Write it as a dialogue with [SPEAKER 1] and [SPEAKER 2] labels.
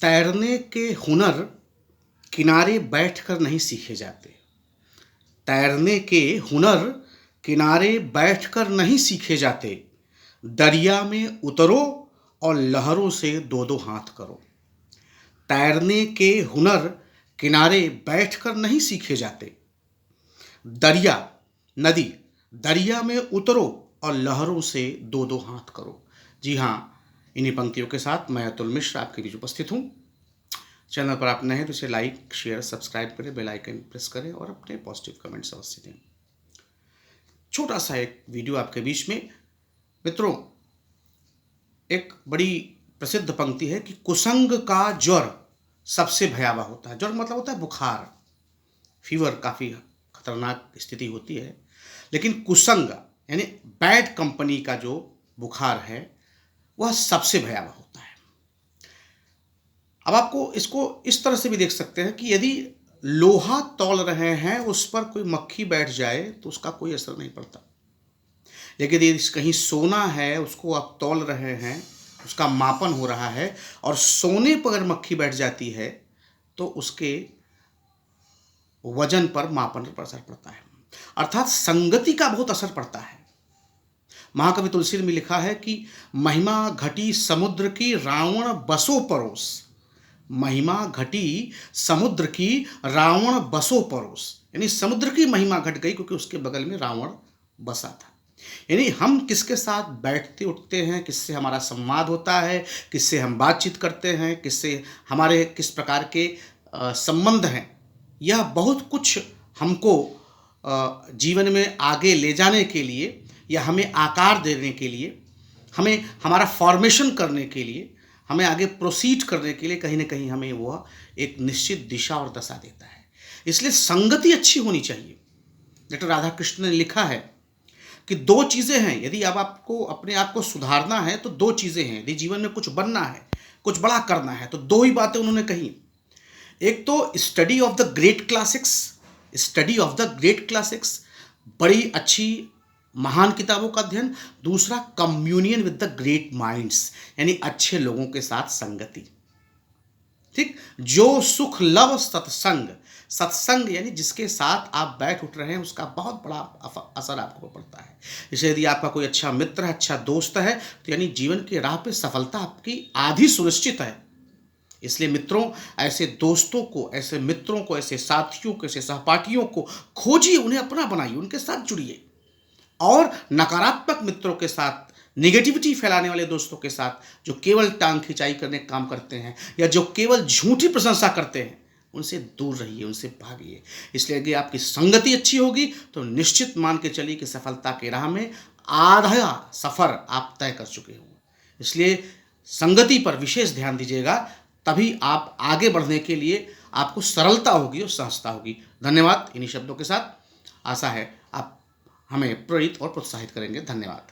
[SPEAKER 1] तैरने के हुनर किनारे बैठकर नहीं सीखे जाते। तैरने के हुनर किनारे बैठकर नहीं सीखे जाते। दरिया में उतरो और लहरों से दो दो हाथ करो। तैरने के हुनर किनारे बैठकर नहीं सीखे जाते। दरिया, नदी, दरिया में उतरो और लहरों से दो दो हाथ करो। जी हाँ, इन्हीं पंक्तियों के साथ मैं अतुल मिश्र आपके बीच उपस्थित हूँ। चैनल पर आप नए हैं तो इसे लाइक, शेयर, सब्सक्राइब करें, बेल आइकन प्रेस करें और अपने पॉजिटिव कमेंट्स अवश्य दें। छोटा सा एक वीडियो आपके बीच में। मित्रों, एक बड़ी प्रसिद्ध पंक्ति है कि कुसंग का ज्वर सबसे भयावह होता है। ज्वर मतलब होता है बुखार, फीवर, काफ़ी खतरनाक स्थिति होती है। लेकिन कुसंग यानी बैड कंपनी का जो बुखार है वह सबसे भयावह होता है। अब आपको इसको इस तरह से भी देख सकते हैं कि यदि लोहा तौल रहे हैं, उस पर कोई मक्खी बैठ जाए तो उसका कोई असर नहीं पड़ता। लेकिन यदि कहीं सोना है, उसको आप तौल रहे हैं, उसका मापन हो रहा है और सोने पर अगर मक्खी बैठ जाती है तो उसके वजन पर, मापन पर असर पड़ता है। अर्थात संगति का बहुत असर पड़ता है। महाकवि तुलसी ने लिखा है कि महिमा घटी समुद्र की, रावण बसो परोस। महिमा घटी समुद्र की, रावण बसो परोस। यानी समुद्र की महिमा घट गई क्योंकि उसके बगल में रावण बसा था। यानी हम किसके साथ बैठते उठते हैं, किससे हमारा संवाद होता है, किससे हम बातचीत करते हैं, किससे हमारे किस प्रकार के संबंध हैं, यह बहुत कुछ हमको जीवन में आगे ले जाने के लिए या हमें आकार देने के लिए, हमें हमारा फॉर्मेशन करने के लिए, हमें आगे प्रोसीड करने के लिए कहीं ना कहीं हमें वह एक निश्चित दिशा और दशा देता है। इसलिए संगति अच्छी होनी चाहिए। डॉक्टर राधा कृष्ण ने लिखा है कि दो चीज़ें हैं, यदि अब आपको अपने आप को सुधारना है तो दो चीज़ें हैं। यदि जीवन में कुछ बनना है, कुछ बड़ा करना है, तो दो ही बातें उन्होंने कही। एक तो study of the great classics, study of the great classics, बड़ी अच्छी महान किताबों का अध्ययन। दूसरा, communion with the great minds, यानी अच्छे लोगों के साथ संगति। ठीक, जो सुख लव सत्संग, सत्संग यानी जिसके साथ आप बैठ उठ रहे हैं उसका बहुत बड़ा असर आपको पड़ता है। जैसे यदि आपका कोई अच्छा मित्र है, अच्छा दोस्त है, तो यानी जीवन की राह पे सफलता आपकी आधी सुनिश्चित है। इसलिए मित्रों, ऐसे दोस्तों को, ऐसे मित्रों को, ऐसे साथियों को, ऐसे सहपाठियों को खोजिए, उन्हें अपना बनाइए, उनके साथ जुड़िए। और नकारात्मक मित्रों के साथ, नेगेटिविटी फैलाने वाले दोस्तों के साथ, जो केवल टांग खिंचाई करने का काम करते हैं या जो केवल झूठी प्रशंसा करते हैं, उनसे दूर रहिए, उनसे भागिए। इसलिए अगर आपकी संगति अच्छी होगी तो निश्चित मान के चलिए कि सफलता की राह में आधा सफ़र आप तय कर चुके होंगे। इसलिए संगति पर विशेष ध्यान दीजिएगा, तभी आप आगे बढ़ने के लिए आपको सरलता होगी और सहजता होगी। धन्यवाद। इन्हीं शब्दों के साथ आशा है आप हमें प्रेरित और प्रोत्साहित करेंगे। धन्यवाद।